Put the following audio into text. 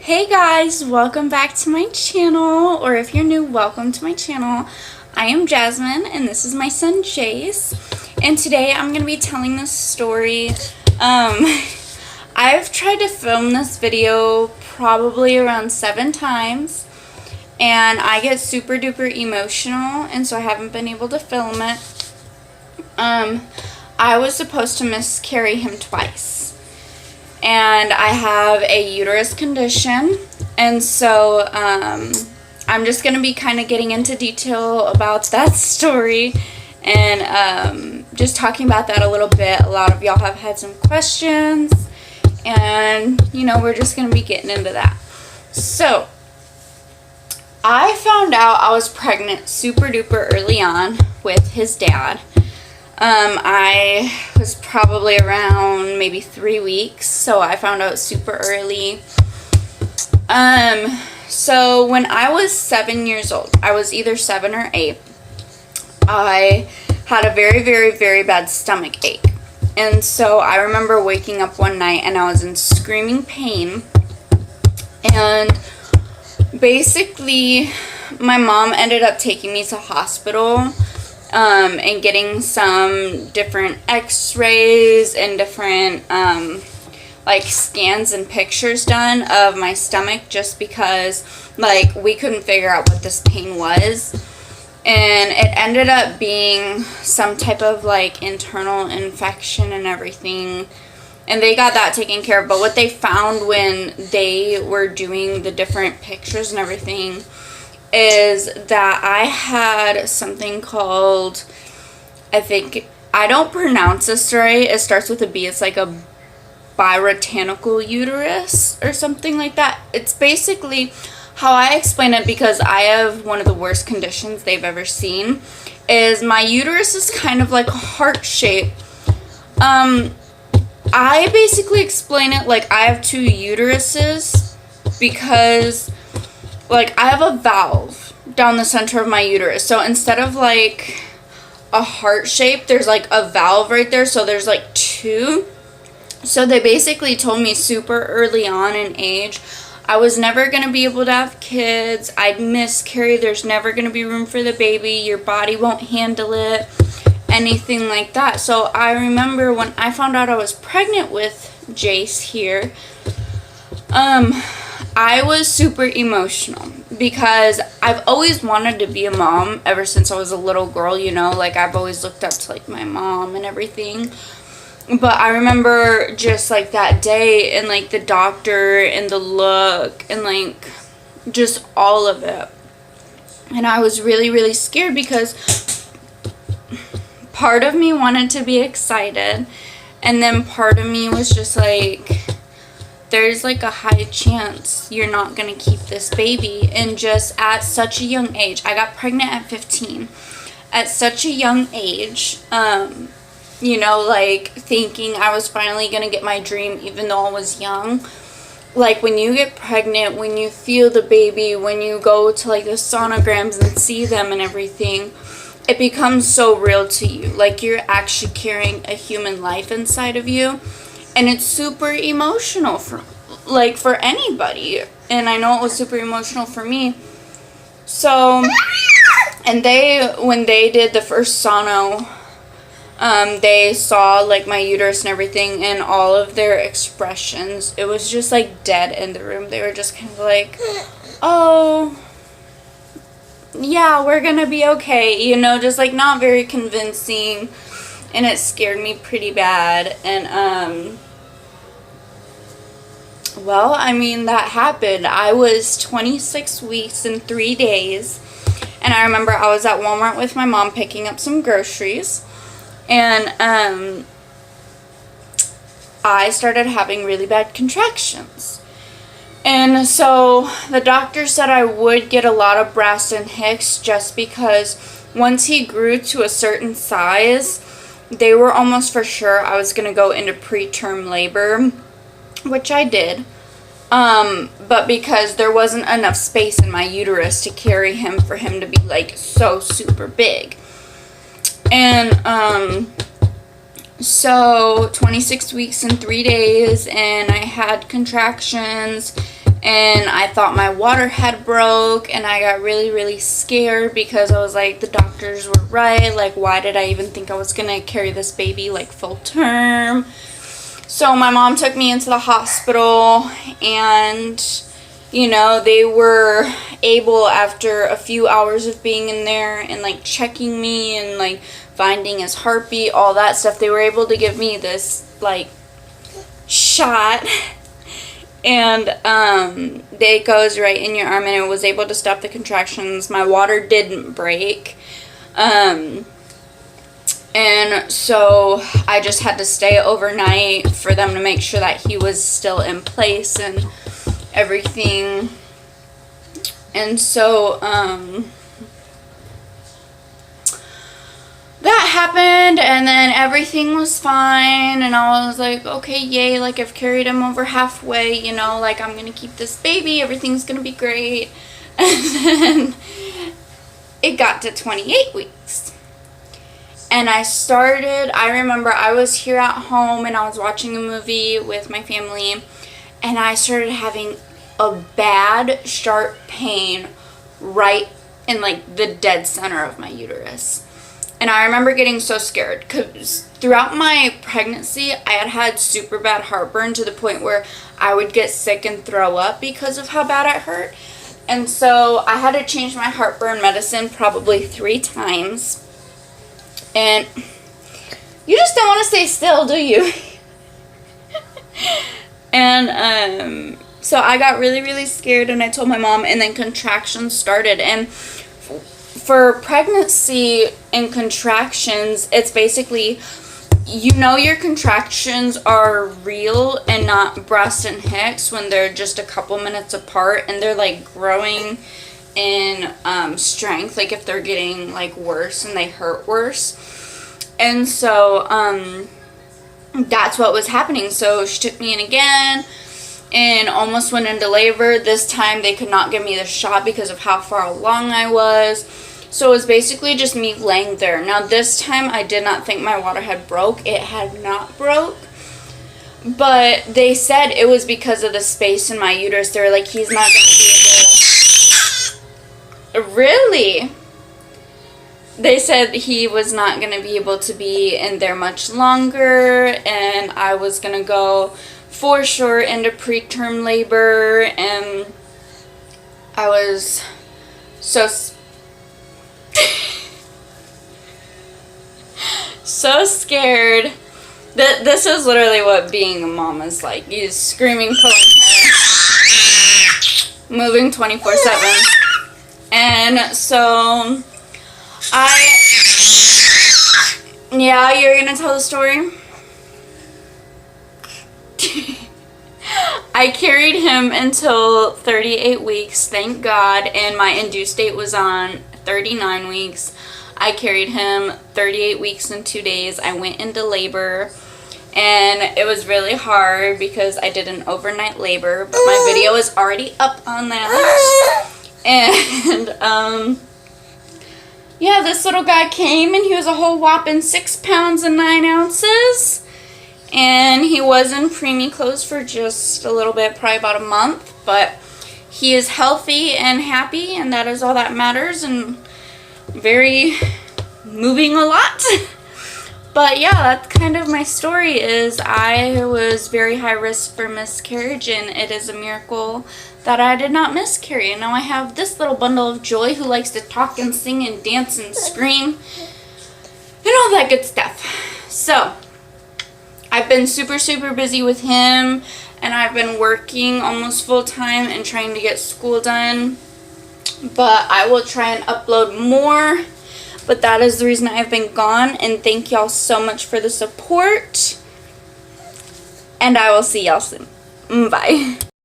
Hey guys, welcome back to my channel, or if you're new, welcome to my channel. I am Jasmine and this is my son Jace, and today I'm going to be telling this story. I've tried to film this video probably around 7 times and I get super duper emotional, and so I haven't been able to film it. I was supposed to miscarry him twice. And I have a uterus condition, and so I'm just going to be kind of getting into detail about that story and just talking about that a little bit. A lot of y'all have had some questions, and we're just going to be getting into that. So I found out I was pregnant super duper early on with his dad. I was probably around maybe 3 weeks, so I found out super early. So when I was 7 years old, I was either 7 or 8, I had a very, very, very bad stomach ache. And so I remember waking up one night and I was in screaming pain, and basically my mom ended up taking me to hospital and getting some different x-rays and different like scans and pictures done of my stomach, just because we couldn't figure out what this pain was, and it ended up being some type of internal infection and everything, and they got that taken care of. But what they found when they were doing the different pictures and everything is that I had something called, I don't pronounce this right, it starts with a B, it's like a birotanical uterus or something like that. It's basically how I explain it, because I have one of the worst conditions they've ever seen, is my uterus is kind of like a heart shape. I basically explain it like I have 2 uteruses, because I have a valve down the center of my uterus. So instead of a heart shape, there's a valve right there. So there's 2. So they basically told me super early on in age I was never going to be able to have kids. I'd miscarry. There's never going to be room for the baby. Your body won't handle it. Anything like that. So I remember when I found out I was pregnant with Jace here, I was super emotional, because I've always wanted to be a mom ever since I was a little girl, I've always looked up to my mom and everything. But I remember just that day, and the doctor and the look and just all of it. And I was really, really scared, because part of me wanted to be excited, and then part of me was just there's a high chance you're not going to keep this baby. And just at such a young age, I got pregnant at 15. At such a young age, thinking I was finally going to get my dream, even though I was young. When you get pregnant, when you feel the baby, when you go to the sonograms and see them and everything, it becomes so real to you. You're actually carrying a human life inside of you. And it's super emotional for anybody. And I know it was super emotional for me. So, and when they did the first sono, they saw my uterus and everything, and all of their expressions, it was just dead in the room. They were just kind of oh, yeah, we're gonna be okay, just not very convincing. And it scared me pretty bad. And well, I mean, that happened. I was 26 weeks and 3 days, and I remember I was at Walmart with my mom picking up some groceries, and I started having really bad contractions. And so the doctor said I would get a lot of Braxton Hicks, just because once he grew to a certain size, they were almost for sure I was going to go into preterm labor, which I did. But because there wasn't enough space in my uterus to carry him, for him to be so super big. And so 26 weeks and 3 days, and I had contractions, and I thought my water had broke, and I got really, really scared because I was like, the doctors were right. Like, why did I even think I was gonna carry this baby like full term? So my mom took me into the hospital, and you know, they were able, after a few hours of being in there and like checking me and like finding his heartbeat, all that stuff, they were able to give me this like shot, and it goes right in your arm, and it was able to stop the contractions. My water didn't break, and so I just had to stay overnight for them to make sure that he was still in place and everything. And so that happened, and then everything was fine, and I was like, okay, yay, like I've carried him over halfway, you know, like I'm gonna keep this baby, everything's gonna be great. And then it got to 28 weeks, and I remember I was here at home and I was watching a movie with my family, and I started having a bad sharp pain right in like the dead center of my uterus. And I remember getting so scared because throughout my pregnancy, I had had super bad heartburn to the point where I would get sick and throw up because of how bad it hurt. And so I had to change my heartburn medicine probably 3 times. And you just don't want to stay still, do you? And so I got really, really scared, and I told my mom, and then contractions started. And for pregnancy and contractions, it's basically, you know, your contractions are real and not breast and hips when they're just a couple minutes apart, and they're like growing in strength, like if they're getting like worse and they hurt worse. And so that's what was happening. So she took me in again and almost went into labor. This time they could not give me the shot because of how far along I was. So it was basically just me laying there. Now this time I did not think my water had broke. It had not broke. But they said it was because of the space in my uterus. They were like, he's not going to be able... Really? They said he was not going to be able to be in there much longer, and I was going to go for sure into preterm labor, and I was so so scared. This is literally what being a mom is like. You're screaming, pulling hair, moving 24/7. And so yeah, you're gonna tell the story? I carried him until 38 weeks, thank God, and my induced date was on 39 weeks. I carried him 38 weeks and 2 days. I went into labor, and it was really hard because I did an overnight labor, but my video is already up on that. And yeah, this little guy came, and he was a whole whopping 6 pounds and 9 ounces. And he was in preemie clothes for just a little bit, probably about a month. But he is healthy and happy, and that is all that matters. And very moving a lot. But yeah, that's kind of my story. Is I was very high risk for miscarriage, and it is a miracle that I did not miscarry. And now I have this little bundle of joy who likes to talk and sing and dance and scream and all that good stuff. So I've been super, super busy with him, and I've been working almost full time and trying to get school done. But I will try and upload more. But that is the reason I've been gone. And thank y'all so much for the support. And I will see y'all soon. Bye.